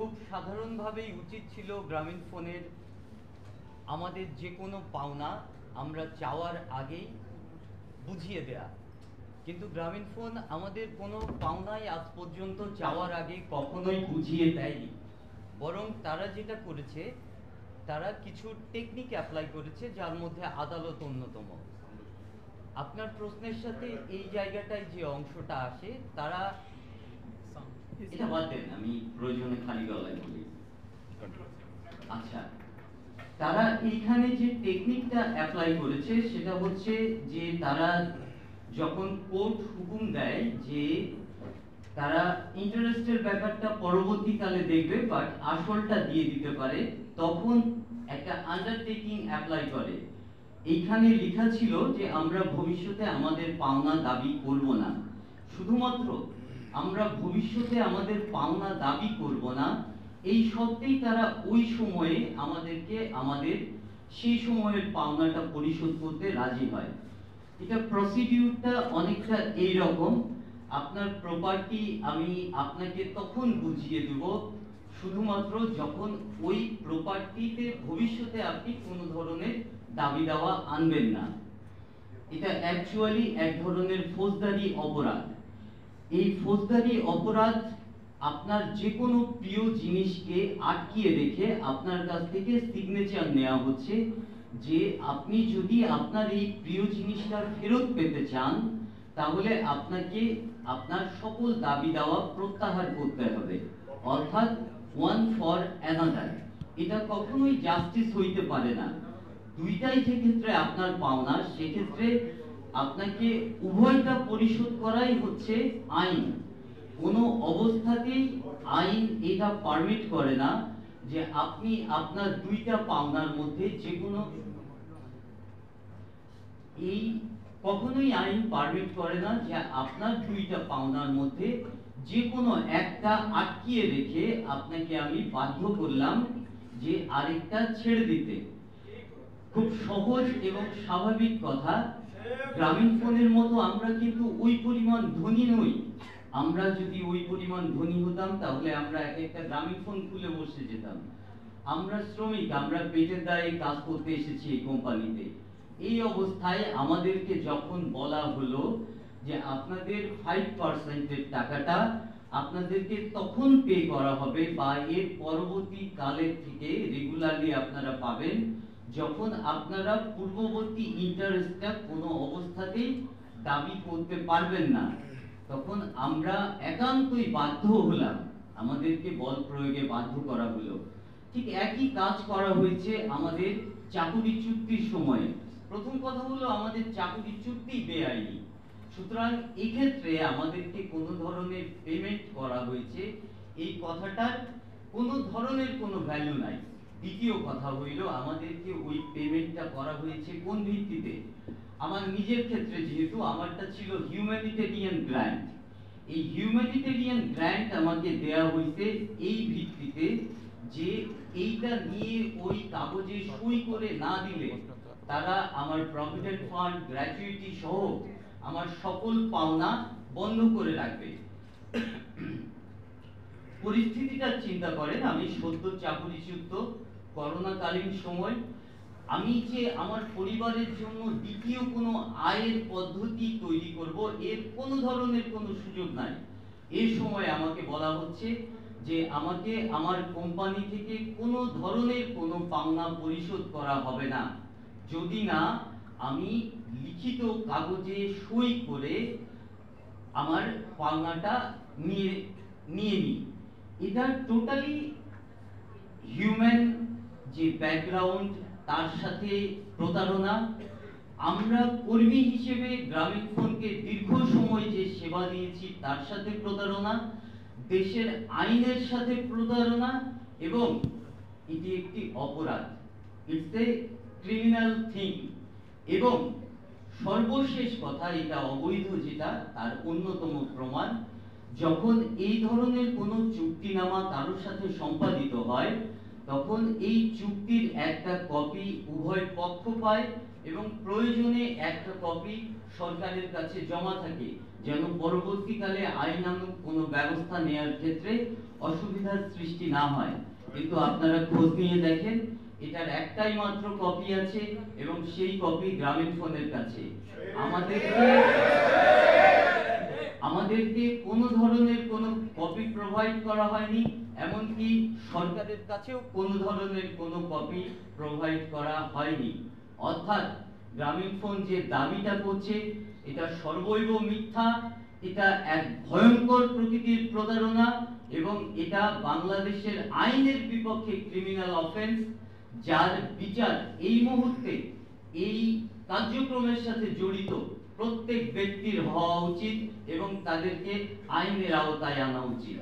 খুব সাধারণভাবেই উচিত ছিল গ্রামীণ ফোনের আমাদের যে কোনো পাওনা আমরা চাওয়ার আগেই বুঝিয়ে দেয়া। কিন্তু গ্রামীণ ফোন আমাদের কোনো পাওনাই আজ পর্যন্ত চাওয়ার আগে কখনোই বুঝিয়ে দেয়নি। বরং তারা যেটা করেছে, তারা কিছু টেকনিক অ্যাপ্লাই করেছে, যার মধ্যে আদালত অন্যতম। আপনার প্রশ্নের সাথে এই জায়গাটায় যে অংশটা আসে, তারা এটা বাদ দেন, আমি প্রয়োজনে খালি গলায় বলি। আচ্ছা, তারা এইখানে যে টেকনিকটা অ্যাপ্লাই করেছে সেটা হচ্ছে যে তারা যখন কোর্ট হুকুম দেয় যে তারা ইন্টারেস্টের ব্যাপারটা পরবর্তীকালে দেখবে বাট আসলটা দিয়ে দিতে পারে, তখন একটা আন্ডারটেকিং অ্যাপ্লাই করে। এইখানে লেখা ছিল যে আমরা ভবিষ্যতে আমাদের পাওনা দাবি করব না। শুধুমাত্র আমরা ভবিষ্যতে আমাদের পাওনা দাবি করব না, এই সত্যিই তারা ওই সময়ে আমাদেরকে আমাদের সেই সময়ের পাওনাটা পরিশোধ করতে রাজি হয়। এটা প্রসিডিউরটা অনেকটা এই রকম। আপনার প্রপার্টি আমি আপনাকে তখন বুঝিয়ে দেব শুধুমাত্র যখন ওই প্রপার্টিতে ভবিষ্যতে আপনি কোনো ধরনের দাবি দাওয়া আনবেন না। এটা অ্যাকচুয়ালি এক ধরনের ফৌজদারি অপরাধ। এই ফৌজদারি অপরাধ আপনার যে কোনো প্রিয় জিনিসকে আটকিয়ে রেখে আপনার কাছ থেকে সিগনেচার নেওয়া হচ্ছে যে আপনি যদি আপনার এই প্রিয় জিনিসটা ফেরত পেতে চান, তাহলে আপনাকে আপনার সকল দাবি দাওয়া প্রত্যাহার করতে হবে, অর্থাৎ ওয়ান ফর অ্যানাদার। এটা কখনোই জাস্টিস হইতে পারে না। দুইটাই যে ক্ষেত্রে আপনার পাওনা, সেক্ষেত্রে আপনাকে উভয়টা পরিশোধ করাই হচ্ছে আইন। কোনো অবস্থাতেই আইন এটা পারমিট করে না যে আপনি আপনার দুইটা পাওনার মধ্যে যে কোনো, এই কখনোই আইন পারমিট করে না যে আপনার দুইটা পাওনার মধ্যে যে কোনো একটা আটকিয়ে রেখে আপনাকে আমি বাধ্য করলাম যে আরেকটা ছেড়ে দিতে। খুব সহজ এবং স্বাভাবিক কথা। গ্রামীণ ফোনের মতো আমরা কিন্তু ওই পরিমাণ ধনী নই। আমরা যদি ওই পরিমাণ ধনী হতাম তাহলে আমরা এক একটা গ্রামীণ ফোন খুলে বসে যেতাম। আমরা শ্রমিক, আমরা পেটের দায়ে কাজ করতে এসেছি এই কোম্পানিতে। এই অবস্থায় আমাদেরকে যখন বলা হলো যে আপনাদের 5% এর টাকাটা আপনাদেরকে তখন পে করা হবে বা এর পরবর্তী কালের থেকে রেগুলারলি আপনারা পাবেন যখন আপনারা পূর্ববর্তী ইন্টারেস্টটা কোনো অবস্থাতেই দাবি করতে পারবেন না, তখন আমরা একান্তই বাধ্য হলাম, আমাদেরকে বল প্রয়োগে বাধ্য করা হলো। ঠিক একই কাজ করা হয়েছে আমাদের চাকুরি চুক্তির সময়ে। প্রথম কথা হলো আমাদের চাকুরি চুক্তি বেআইনি, সুতরাং এই ক্ষেত্রে আমাদেরকে কোনো ধরনের পেমেন্ট করা হয়েছে এই কথাটার কোনো ধরনের কোনো ভ্যালু নাই। দ্বিতীয় কথা হইল আমাদেরকে ওই পেমেন্টটা করা হয়েছে কোন ভিত্তিতে। আমার নিজের ক্ষেত্রে যেহেতু আমারটা ছিল হিউম্যানিটেরিয়ান গ্র্যান্ট, এই হিউম্যানিটেরিয়ান গ্র্যান্ট আমাকে দেয়া হয়েছে এই ভিত্তিতে যে এইটা নিয়ে ওই কাগজে সই করে না দিলে তারা আমার প্রভিডেন্ট ফান্ড, গ্র্যাচুইটি সহ আমার সকল পাওনা বন্ধ করে রাখবে। পরিস্থিতিটা চিন্তা করেন, আমি সদ্য চাকুরিচ্যুত, করোনাকালীন সময়, আমি যে আমার পরিবারের জন্য দ্বিতীয় কোনো আয়ের পদ্ধতি তৈরি করব এর কোনো ধরনের কোনো সুযোগ নাই। এই সময় আমাকে বলা হচ্ছে যে আমাকে আমার কোম্পানি থেকে কোনো ধরনের কোনো পাওনা পরিশোধ করা হবে না যদি না আমি লিখিত কাগজে সই করে আমার পাওনাটা নিয়ে নিই। এটা টোটালি হিউম্যান যে ব্যাকগ্রাউন্ড তার সাথে প্রতারণা। আমরা কর্মী হিসেবে গ্রামীণ ফোনকে দীর্ঘ সময় যে সেবা দিয়েছি তার সাথে প্রতারণা, দেশের আইনের সাথে প্রতারণা, এবং এটি একটি অপরাধ, ইটস এ ক্রিমিনাল থিং। এবং সর্বশেষ কথা, এটা অবৈধ যেটা তার অন্যতম প্রমাণ, যখন এই ধরনের কোনো চুক্তিনামা কারোর সাথে সম্পাদিত হয় তখন এই চুক্তির একটা কপি উভয় পক্ষ পায় এবং প্রয়োজনে একটা কপি সরকারের কাছে জমা থাকে। যেন পরবর্তীকালে আইনানুগ কোনো ব্যবস্থা নেওয়ার ক্ষেত্রে অসুবিধার সৃষ্টি না হয়। কিন্তু আপনারা খোঁজ নিয়ে দেখেন, এটার একটাই মাত্র কপি আছে এবং সেই কপি গ্রামীণফোনের কাছে। আমাদেরকে কোনো ধরনের কোনো কপি প্রোভাইড করা হয়নি, এমনকি সরকারের কাছেও কোনো ধরনের কোনো কপি প্রোভাইড করা হয়নি। অর্থাৎ গ্রামীণফোন যে দাবিটা করছে এটা সর্বৈব মিথ্যা, এটা এক ভয়ঙ্কর প্রকৃতির প্রতারণা এবং এটা বাংলাদেশের আইনের বিপক্ষে ক্রিমিনাল অফেন্স, যার বিচার এই মুহূর্তে এই কার্যক্রমের সাথে জড়িত প্রত্যেক ব্যক্তির হওয়া উচিত এবং তাদেরকে আইনের আওতায় আনা উচিত।